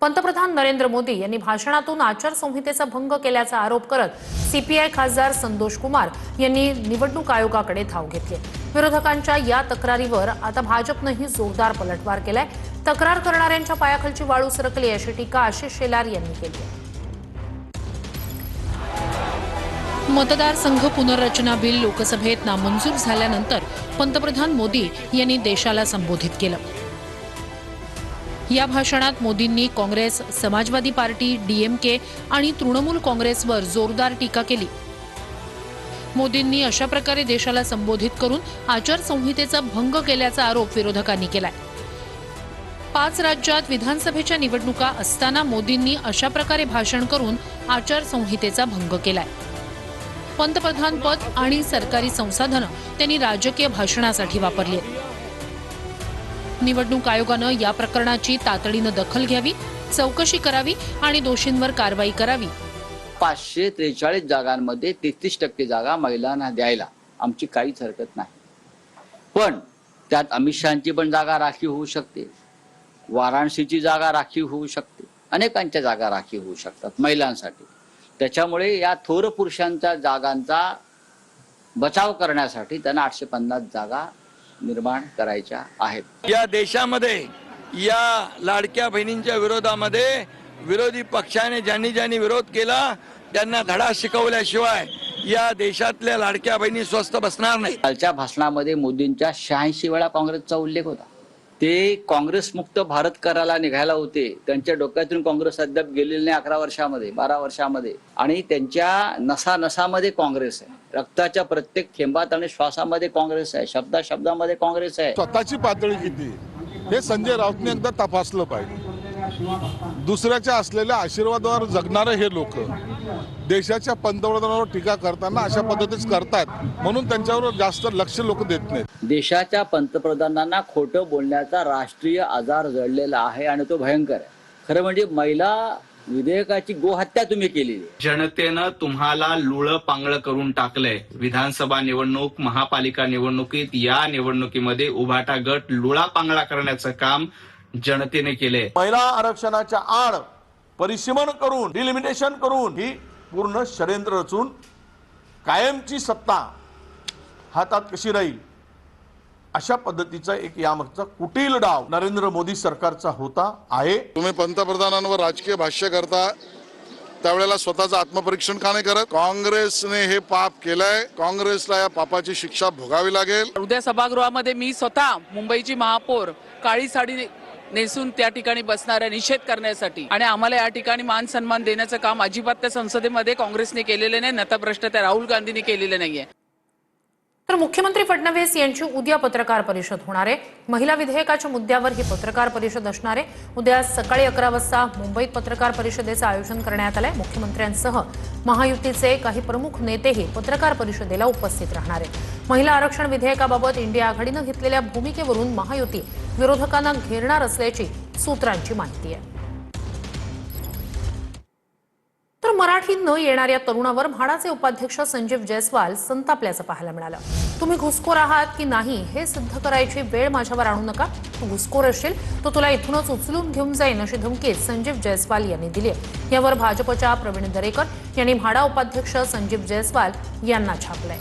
पंतप्रधान नरेंद्र मोदी यांनी भाषणातून आचारसंहितेचा भंग केल्याचा आरोप करत सीपीआय खासदार संतोष कुमार यांनी निवडणूक आयोगाकडे धाव घेतली। विरोधकांच्या या तक्रारीवर आता भाजपनेही जोरदार पलटवार केलाय। तक्रार करणाऱ्यांच्या पायाखालची वाळू सरकली अशी टीका आशिष शेलार यांनी केली आहे। मतदारसंघ पुनर्रचना बिल लोकसभेत नामंजूर झाल्यानंतर पंतप्रधान मोदी यांनी देशाला संबोधित केलं। या भाषणात मोदींनी काँग्रेस, समाजवादी पार्टी, डीएमके आणि तृणमूल काँग्रेसवर जोरदार टीका केली। मोदींनी अशा प्रकारे देशाला संबोधित करून आचारसंहितेचा भंग केल्याचा आरोप विरोधकांनी केलाय। 5 राज्यात विधानसभेच्या निवडणुका असताना मोदींनी अशा प्रकारे भाषण करून आचारसंहितेचा भंग केलाय। पंतप्रधान पद आणि सरकारी संसाधनं त्यांनी राजकीय भाषणासाठी वापरली आहेत। निवडणूक आयोगानं या प्रकरणाची तातडीनं दखल घ्यावी, चौकशी करावी आणि दोषींवर कारवाई करावी। 543 जागांमध्ये 33% जागा महिलांना द्यायला आमची काहीच हरकत नाही, पण त्यात अमित शहाची पण जागा राखीव होऊ शकते, वाराणसीची जागा राखीव होऊ शकते, अनेकांच्या जागा राखीव होऊ शकतात महिलांसाठी। त्याच्यामुळे या थोर पुरुषांच्या जागांचा बचाव करण्यासाठी त्यांना 850 जागा निर्माण करायच्या आहेत। या देशामध्ये या लाडक्या बहिणींच्या विरोधामध्ये विरोधी पक्षाने ज्यांनी विरोध केला त्यांना धडा शिकवल्याशिवाय या देशातल्या लाडक्या बहिणी स्वस्थ बसणार नाही। कालच्या भाषणामध्ये मोदींच्या 86 वेळा काँग्रेसचा उल्लेख होता। ते काँग्रेस मुक्त भारत करायला निघायला होते। त्यांच्या डोक्यातून काँग्रेस अद्याप गेलेली नाही 11 वर्षामध्ये 12 वर्षामध्ये, आणि त्यांच्या नसानसामध्ये काँग्रेस आहे। रक्ताच्या प्रत्येक थेंबात आणि श्वासामध्ये काँग्रेस आहे, शब्दामध्ये काँग्रेस आहे। स्वतःची पातळी किती हे संजय राऊतने एकदा तपासलं पाहिजे। दुसऱ्याच्या असलेल्या आशीर्वादावर जगणारे हे लोक देशाच्या पंतप्रधानावर टीका करताना अशा पद्धतीच करतात, म्हणून त्यांच्यावर जास्त लक्ष लोक देत नाहीत। देशाच्या पंतप्रधानांना खोटं बोलण्याचा राष्ट्रीय आजार जडलेला आहे आणि तो भयंकर आहे। खरं म्हणजे महिला विधेयकाची गोहत्या तुम्ही केलेली आहे। जनतेनं तुम्हाला लुळं पांगळं करून टाकलंय। विधानसभा निवडणूक, महापालिका निवडणुकीत, या निवडणुकीमध्ये उभाटा गट लुळा पांगळा करण्याचं काम जनतेने केले। महिला आरक्षणाच्या आड परिसीमन करून, डिलिमिटेशन करून ही पूर्ण षड्यंत्र रचून कायमची सत्ता हातात कशी राहील अशा पद्धतीचा एक यामागचा कुटील डाव नरेंद्र मोदी सरकारचा होता आहे। तुम्ही पंतप्रधानांवर राजकीय भाष्य करता त्यावेळेला स्वतःचं आत्मपरीक्षण का नाही करत? काँग्रेसने हे पाप केलंय, काँग्रेसला या पापाची शिक्षा भोगावी लागेल। उद्या सभागृहामध्ये मी स्वतः मुंबईची महापौर काळी साडी नेसून त्या ठिकाणी बसणाऱ्या निषेध करण्यासाठी, आणि आम्हाला या ठिकाणी मान सन्मान देण्याचं काम अजिबात त्या संसदेमध्ये काँग्रेसने केलेले नाही, नतभ्रष्ट त्या राहुल गांधींनी केलेले नाहीये। तर मुख्यमंत्री फडणवीस यांची उद्या पत्रकार परिषद होणार आहे। महिला विधेयकाच्या मुद्द्यावर ही पत्रकार परिषद असणार आहे। उद्या सकाळी 11 वाजता मुंबईत पत्रकार परिषदेचं आयोजन करण्यात आलंय। मुख्यमंत्र्यांसह महायुतीचे काही प्रमुख नेतेही पत्रकार परिषदेला उपस्थित राहणार आहेत। महिला आरक्षण विधेयकाबाबत इंडिया आघाडीनं घेतलेल्या भूमिकेवरून महायुती विरोधकांना घेरणार असल्याची सूत्रांची माहिती आहे। तर मराठी न येणाऱ्या तरुणावर म्हाडाचे उपाध्यक्ष संजीव जयस्वाल संतापल्याचं पाहायला मिळालं। तुम्ही घुसखोर आहात की नाही हे सिद्ध करायची वेळ माझ्यावर आणू नका, तू घुसखोर असशील तो तुला इथूनच उचलून घेऊन जाईन अशी धमकी संजीव जयस्वाल यांनी दिली आहे। यावर भाजपच्या प्रवीण दरेकर यांनी म्हाडा उपाध्यक्ष संजीव जयस्वाल यांना छापलंय।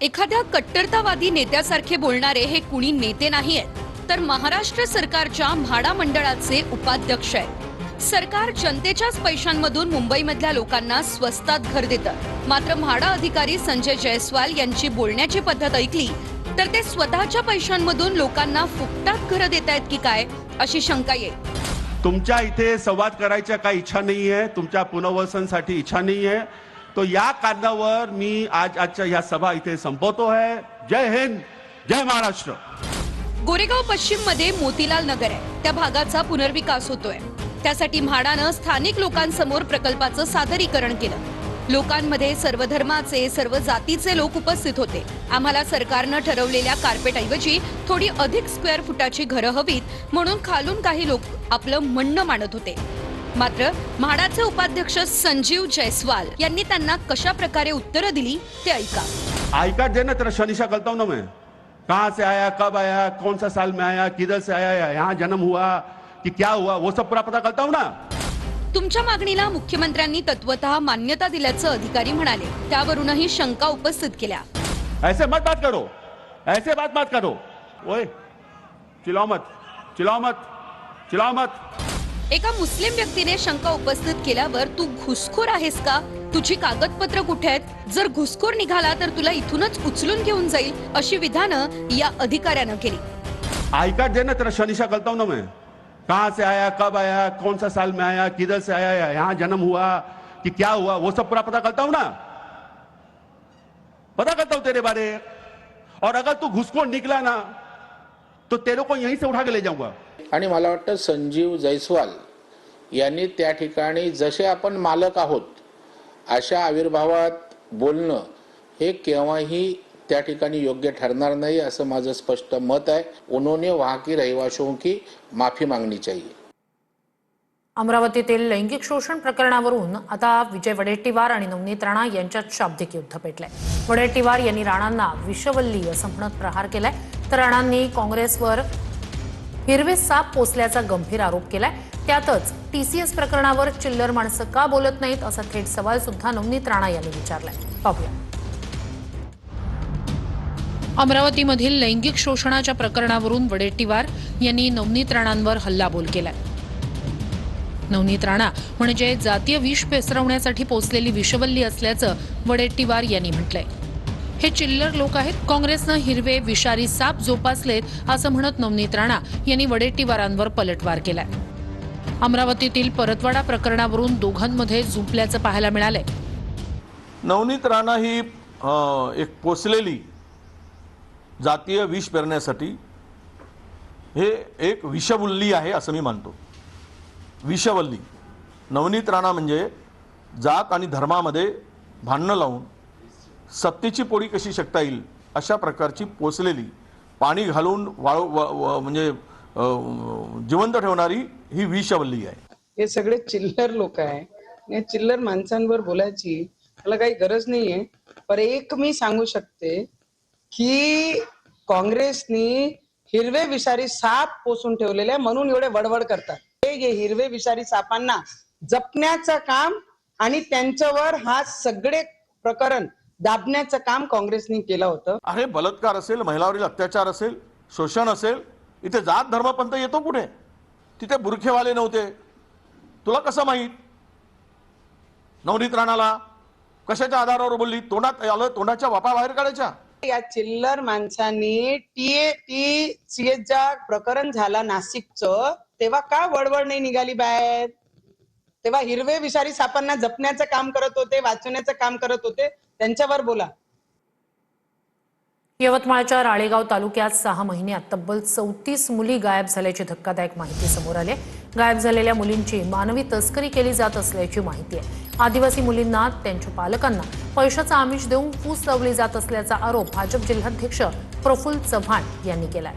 एखाद्या कट्टरतावादी नेत्यासारखे बोलणारे हे कुणी नेते नाही आहेत, तर महाराष्ट्र सरकारच्या म्हाडा मंडळाचे उपाध्यक्ष आहेत। सरकार जनतेच्याच पैशांमधून मुंबईमधल्या लोकांना स्वस्तात घर देतं, मात्र म्हाडा अधिकारी संजय जयस्वाल यांची बोलण्याची पद्धत ऐकली तर ते स्वतःच्या पैशांमधून लोकांना फुकटात घरं देत आहेत की काय अशी शंका येईल। तुमच्या इथे संवाद करायच्या काही इच्छा नाहीये, तुमच्या पुनर्वसनसाठी इच्छा नाहीये, तो या कारणावर मी आजच्या ह्या सभा इथे संपवतो आहे। जय हिंद, जय महाराष्ट्र। गोरेगाव पश्चिम मध्ये मोतीलाल नगर आहे, त्या भागाचा पुनर्विकास होतोय। त्यासाठी म्हाडानं स्थानिक लोकांसमोर प्रकल्पाचं सादरीकरण केलं। लोकांमध्ये सर्व धर्माचे, सर्व जातीचे लोक उपस्थित होते। आम्हाला सरकारनं ठरवलेल्या कार्पेटऐवजी थोडी अधिक स्क्वेअर फुटाची घरं हवीत म्हणून खालून काही लोक आपलं म्हणणं मांडत होते। मात्र म्हाडाचे उपाध्यक्ष संजीव जयस्वाल यांनी त्यांना कशा प्रकारे उत्तरं दिली ते ऐका। आई कार्ड देना, तेरा शनिशा करता हूं ना मैं। कहां से आया, कब आया, कौन सा साल में आया, किधर से आया, यहाँ जन्म हुआ कि क्या हुआ, वो सब पूरा पता करता हूं ना। तुमच्या मागणीला मुख्यमंत्र्यांनी तत्वतः मान्यता दिल्याचं अधिकारी म्हणाले. त्यावरूनही शंका उपस्थित केल्या. ऐसे मत बात करो, ऐसे बात मत करो. ओए चिल्लाओ मत, चिल्लाओ मत, चिल्लाओ मत. एका मुस्लिम व्यक्तीने शंका उपस्थित केल्यावर तू घुसखोर आहेस का, तुझी कागदपत्र कुठे आहेत, जर घुसखोर निघाला तर तुला इथूनच उचलून घेऊन जाईल, अशी विधानं या अधिकाऱ्यानं केली. आई कार्ड देना, तेरा शनिशा करता हूं ना मैं. कहां से आया, कब आया, कौन सा साल में आया, किधर से आया, यहाँ जन्म हुआ कि क्या हुआ, वो सब पूरा पता करता हूं ना. पता करता हूं तेरे बारे. और अगर तू घुसखोर निकला ना तो तेरे को यहीं से उठा के ले जाऊंगा. आणि मला वाटतं संजीव जयस्वाल यांनी त्या ठिकाणी जसे आपण मालक आहोत अशा आविर्भावात बोलणं हे केव्हाही त्या ठिकाणी योग्य ठरणार नाही, असं माझं स्पष्ट मत आहे. उन्होंने वहां की रहिवासियों की माफी मागनी चाहिए. अमरावतीतील लैंगिक शोषण प्रकरणावरून आता विजय वडेट्टीवार आणि नवनीत राणा यांच्यात शाब्दिक युद्ध पेटलंय. वडेट्टीवार यांनी राणांना विषवल्ली असं म्हणत प्रहार केलाय, तर राणांनी काँग्रेसवर हिरवे साप पोसल्याचा गंभीर आरोप केलाय. त्यातच TCS प्रकरणावर चिल्लर माणसं का बोलत नाहीत असा थेट सवाल सुद्धा नवनीत राणा यांनी विचारलाय. पाहूया. अमरावतीमधील लैंगिक शोषणाच्या प्रकरणावरून वडेट्टीवार यांनी नवनीत राणांवर हल्लाबोल केलाय. नवनीत राणा म्हणजे जातीय विष पसरवण्यासाठी पोसलेली विषवल्ली असल्याचं वडेट्टीवार यांनी म्हटलंय. हे चिल्लर लोक आहेत, काँग्रेसनं हिरवे विषारी साप जोपासलेत असं म्हणत नवनीत राणा यांनी वडेट्टीवारांवर पलटवार केलाय. अमरावतीतील परतवाडा प्रकरणावरून दोघांमध्ये जुंपल्याचं पाहायला मिळालंय. नवनीत राणा ही एक पोसलेली जातीय विष पेरण्यासाठी हे एक विषवल्ली आहे असं मी मानतो. विषवल्ली. नवनीत राणा म्हणजे जात आणि धर्मामध्ये भांडणं लावून सत्तेची पोळी कशी शकता येईल अशा प्रकारची पोसलेली, पाणी घालून म्हणजे जिवंत ठेवणारी ही विषवल्ली आहे. हे सगळे चिल्लर लोक आहे. या चिल्लर माणसांवर बोलायची मला काही गरज नाहीये. पण एक मी सांगू शकते की काँग्रेसनी हिरवे विषारी साप पोसून ठेवलेले म्हणून एवढे वडवड करतात. हे हिरवे विषारी सापांना जपण्याचं काम आणि त्यांच्यावर हा सगळे प्रकरण दाबण्याचं काम काँग्रेसने केलं होतं. अरे बलात्कार असेल, महिलावरील अत्याचार असेल, शोषण असेल, इथे जात धर्मपंथ येतो कुठे? तिथे बुरखेवाले नव्हते. तुला कसं माहित? नवनीत राणाला कशाच्या आधारावर बोलली? तोंडात आलं, तोंडाच्या वापा बाहेर काढायच्या. या चिल्लर माणसांनी TCSचा प्रकरण झाला नाशिकचं, तेव्हा का वडवड नाही निघाली बाहेर? तेव्हा हिरवे विषारी सापांना जपण्याचं काम करत होते, वाचवण्याचं काम करत होते. त्यांच्यावर बोला. यवतमाळच्या राळेगाव तालुक्यात 6 महिन्यात तब्बल 34 मुली गायब झाल्याची धक्कादायक माहिती समोर आली. गायब झालेल्या मुलींची मानवी तस्करी केली जात असल्याची माहिती आहे. आदिवासी मुलींना त्यांच्या पालकांना पैशाचं आमिष देऊन फूस लावली जात असल्याचा आरोप भाजप जिल्हाध्यक्ष प्रफुल्ल चव्हाण यांनी केलाय.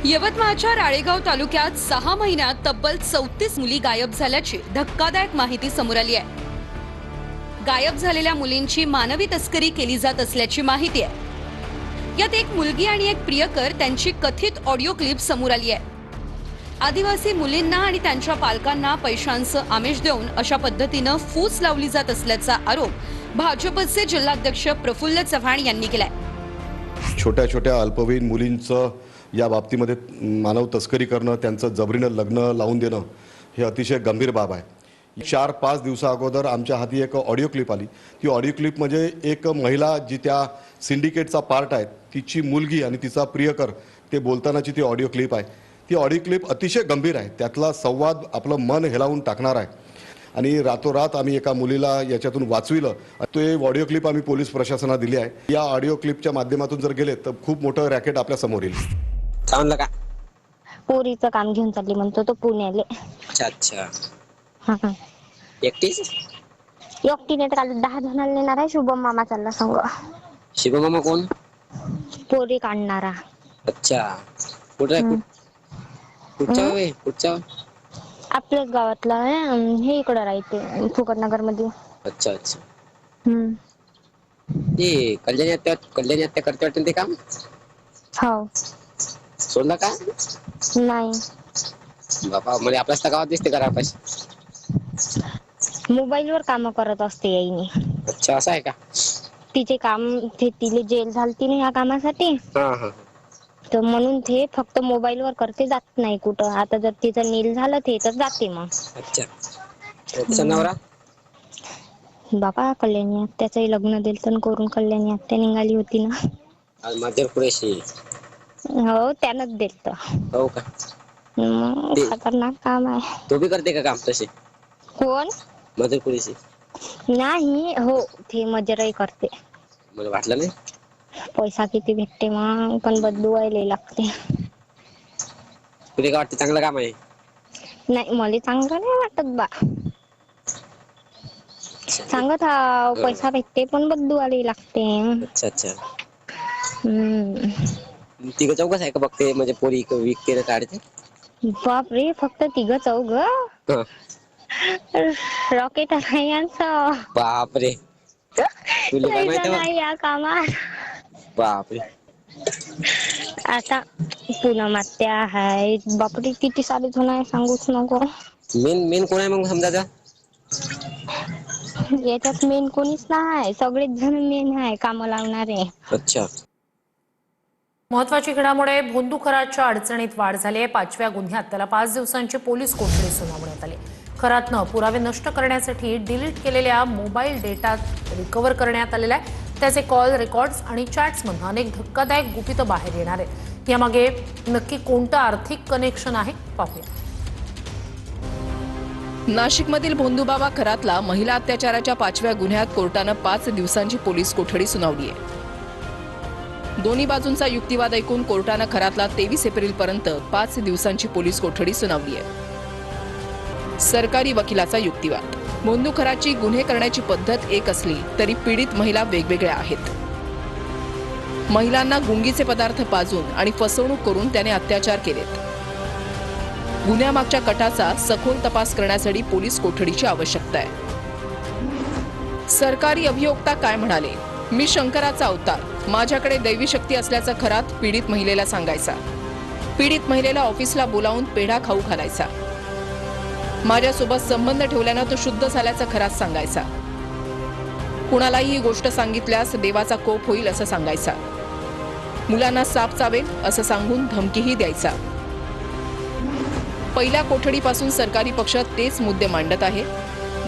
यवतमाळच्या राळेगाव तालुक्यात 6 महिन्यात तब्बल 34 मुली गायब झाल्याची धक्कादायक माहिती समोर आली आहे. गायब झालेल्या मुलींची मानवी तस्करी केली जात असल्याची माहिती आहे. यात एक मुलगी आणि एक प्रियकर त्यांची कथित ऑडिओ क्लिप समोर आली आहे. आदिवासी मुलींना आणि त्यांच्या पालकांना पैशांचं आमिष देऊन अशा पद्धतीनं फूस लावली जात असल्याचा आरोप भाजपचे जिल्हाध्यक्ष प्रफुल्ल चव्हाण यांनी केलाय. छोट्या छोट्या अल्पवयीन मुलींचं या बाबतीमध्ये मानव तस्करी करणं, त्यांचं जबरीनं लग्न लावून देणं हे अतिशय गंभीर बाब आहे. 4-5 दिवसा अगोदर आमच्या हाती एक ऑडिओ क्लिप आली. ती ऑडिओ क्लिप म्हणजे एक महिला जी त्या सिंडिकेटचा पार्ट आहे, तिची मुलगी आणि तिचा प्रियकर ते बोलतानाची ती ऑडिओ क्लिप आहे. ती ऑडिओ क्लिप अतिशय गंभीर आहे. त्यातला संवाद आपलं मन हेलावून टाकणार आहे. आणि रातोरात आम्ही एका मुलीला याच्यातून वाचविलं. ते ऑडिओ क्लिप आम्ही पोलीस प्रशासनाला दिली आहे. या ऑडिओ क्लिपच्या माध्यमातून जर गेले तर खूप मोठं रॅकेट आपल्या समोर येईल. चांगलं का? पोरीचं काम घेऊन चालली म्हणतो तो पुण्याले. अच्छा अच्छा. एकटीच? एकटीने तर काल 10 जणांना नेणार आहे. शुभम मामा चालला संग. शुभम मामा कोण? पोरी काढणारा. अच्छा. कुठं कुठच्या? आपल्याच गावातला आहे. हे इकडं राहते फुकटनगर मध्ये. अच्छा अच्छा. ते कल्याणी हत्या करते वाटतं ते काम हो सोडलं का नाही बाबा म्हणजे आपल्याच गावात दिसते करा पाहिजे. मोबाईलवर काम करत असते याईनी. अच्छा असं आहे का? तिचे काम ते तिले जेल झालती ना या कामासाठी, हा हा तर म्हणून ते फक्त मोबाईलवर करते, जात नाही कुठं. आता जर तिचं नील झालं ते तर जाते मग. अच्छा तिचा नवरा बाबा कल्याणी आत्याचंही लग्न दिलं तर करून कल्याणी आत्या निघाली होती ना. मध्य कुरेशी हो त्यानंच दिलत. हो का? मग ते खतरनाक काम आहे. तो बी करते का काम तसे कोण? मध्य कुरेशी? नाही हो ते मजराई करते. मला वाटलं नाही. पैसा किती भेटते मग, पण बदलवायला लागते. तुला काय वाटतं चांगलं काम आहे? नाही मला चांगलं नाही वाटत बा. सांगत हा पैसा भेटते पण बदलवायला लागते. अच्छा अच्छा हम्म तिघं चौघच आहे का बघते म्हणजे पोरी विकते ना काढते? बाप रे फक्त 3-4 हं. रॉकेट आहे यांचं. बापरे तुला काय लय माहिती जण मग? आहे या कामात. बापरे आता पूनम आत्या आहे, बापरे किती सारे जण आहे सांगूच नको. मेन कोण आहे मग समजा? याच्यात मेन कोणीच नाही, सगळेच जण मेन आहे काम लावणारे. अच्छा महत्वाची घडामोड आहे. भोंदू खरातच्या अडचणीत वाढ झाली आहे. 5व्या गुन्ह्यात त्याला 5 दिवसांची पोलीस कोठडी सुनावण्यात आली. खरातनं पुरावे नष्ट करण्यासाठी डिलीट केलेल्या मोबाईल डेटा रिकव्हर करण्यात आलेला आहे. त्याचे कॉल रेकॉर्ड्स आणि चॅट्समधून अनेक धक्कादायक गुपितं बाहेर येणार आहेत. यामागे नक्की कोणतं आर्थिक कनेक्शन आहे पाहूया. नाशिकमधील भोंदूबाबा खरातला महिला अत्याचाराच्या 5व्या गुन्ह्यात कोर्टानं 5 दिवसांची पोलीस कोठडी सुनावली आहे. दोन्ही बाजूंचा युक्तिवाद ऐकून कोर्टानं खरातला 23 एप्रिलपर्यंत 5 दिवसांची पोलीस कोठडी सुनावली आहे. सरकारी वकिलाचा युक्तिवाद. भोंदू खरातची गुन्हे करण्याची पद्धत एक असली तरी पीडित महिला वेगवेगळ्या आहेत. महिलांना गुंगीचे पदार्थ पाजून आणि फसवणूक करून त्याने अत्याचार केलेत. गुन्ह्यामागच्या कटाचा सखोल तपास करण्यासाठी पोलीस कोठडीची आवश्यकता आहे. सरकारी अभियोक्ता काय म्हणाले? मी शंकराचा अवतार, माझ्याकडे दैवी शक्ती असल्याचा खरात पीडित महिलेला सांगायचा. पीडित महिलेला ऑफिसला बोलावून पेढा खाऊ घालायचा. माझ्यासोबत संबंध ठेवल्यानं तो शुद्ध झाल्याचा खरात सांगायचा. कुणालाही ही गोष्ट सांगितल्यास देवाचा कोप होईल असं सांगायचा. मुलांना साप चावेल असं सांगून धमकीही द्यायचा. पहिल्या कोठडीपासून सरकारी पक्ष तेच मुद्दे मांडत आहे.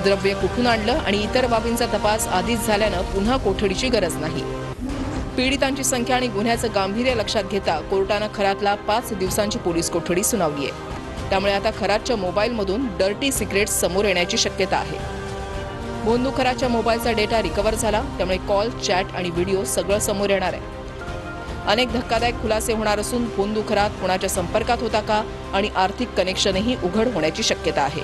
द्रव्य कुठून आणलं आणि इतर बाबींचा तपास आधीच झाल्यानं पुन्हा कोठडीची गरज नाही. पीडितांची संख्या आणि गुन्ह्याचं गांभीर्य लक्षात घेता कोर्टानं खरातला 5 दिवसांची पोलीस कोठडी सुनावली आहे. त्यामुळे आता खरातच्या मोबाईलमधून डर्टी सिक्रेट्स समोर येण्याची शक्यता आहे. भोंदू खरातच्या मोबाईलचा डेटा रिकव्हर झाला, त्यामुळे कॉल, चॅट आणि व्हिडिओ सगळं समोर येणार आहे. अनेक धक्कादायक खुलासे होणार असून भोंदू खरात कोणाच्या संपर्कात होता का आणि आर्थिक कनेक्शनही उघड होण्याची शक्यता आहे.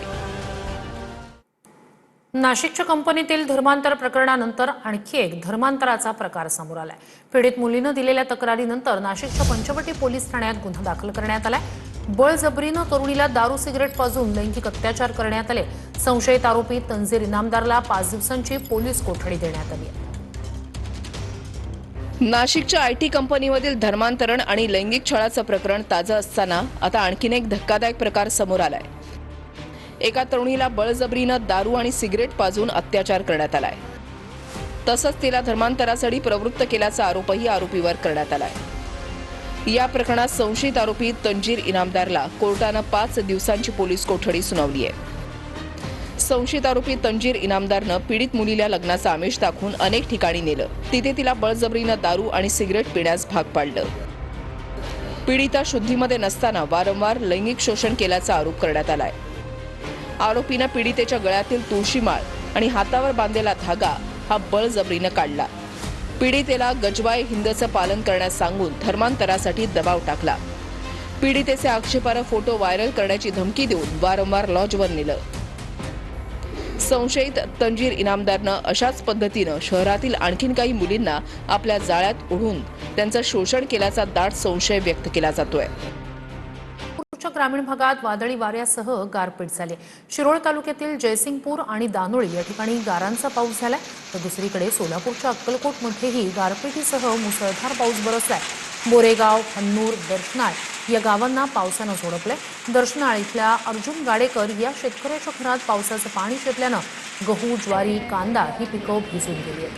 नाशिकच्या कंपनीतील धर्मांतर प्रकरणानंतर आणखी एक धर्मांतराचा प्रकार समोर आलाय. पीडित मुलीनं दिलेल्या तक्रारीनंतर नाशिकच्या पंचवटी पोलीस ठाण्यात गुन्हा दाखल करण्यात आलाय. बळजबरीनं तरुणीला दारू सिगरेट पाजून लैंगिक अत्याचार करण्यात आले. संशयित आरोपी तंजीर इनामदारला 5 दिवसांची पोलीस कोठडी देण्यात आली आहे. नाशिकच्या आयटी कंपनीमधील धर्मांतरण आणि लैंगिक छळाचं प्रकरण ताजं असताना आता आणखीन एक धक्कादायक प्रकार समोर आलाय. एका तरुणीला बळजबरीनं दारू आणि सिगरेट पाजून अत्याचार करण्यात आलाय. तसंच तिला धर्मांतरासाठी प्रवृत्त केल्याचा आरोपही आरोपीवर करण्यात आलाय. या प्रकरणात संशयित आरोपी तंजीर इनामदारला कोर्टानं 5 दिवसांची पोलीस कोठडी सुनावली आहे. संशयित आरोपी तंजीर इनामदारनं पीडित मुलीला लग्नाचं आमिष दाखवून अनेक ठिकाणी नेलं. तिथे तिला बळजबरीनं दारू आणि सिगरेट पिण्यास भाग पाडलं. पीडिता शुद्धीमध्ये नसताना वारंवार लैंगिक शोषण केल्याचा आरोप करण्यात आलाय. आरोपीनं पीडितेच्या गळ्यातील तुळशी माळ आणि हातावर बांधलेला धागा हा बळजबरीनं काढला. पीडितेला गजवाय हिंदचं पालन करण्यास सांगून धर्मांतरासाठी दबाव टाकला. पीडितेचे आक्षेपार्ह फोटो व्हायरल करण्याची धमकी देऊन वारंवार लॉजवर नेलं. संशयित तंजीर इनामदारनं अशाच पद्धतीनं शहरातील आणखीन काही मुलींना आपल्या जाळ्यात ओढून त्यांचं शोषण केल्याचा दाट संशय व्यक्त केला जातोय. ग्रामीण भागात वादळी वाऱ्यासह गारपीट झाली. शिरोळ तालुक्यातील जयसिंगपूर आणि दानोळी या ठिकाणी गारांचा पाऊस झालाय, तर दुसरीकडे सोलापूरच्या अक्कलकोटमध्येही गारपिटीसह मुसळधार पाऊस बरसलाय. बोरेगाव, हन्नूर, दर्शनाळ या गावांना पावसानं झोडपलंय. दर्शनाळ इथल्या अर्जुन गाडेकर या शेतकऱ्याच्या घरात पावसाचं पाणी शिरल्यानं गहू, ज्वारी, कांदा ही पिकं भिजून गेली आहेत.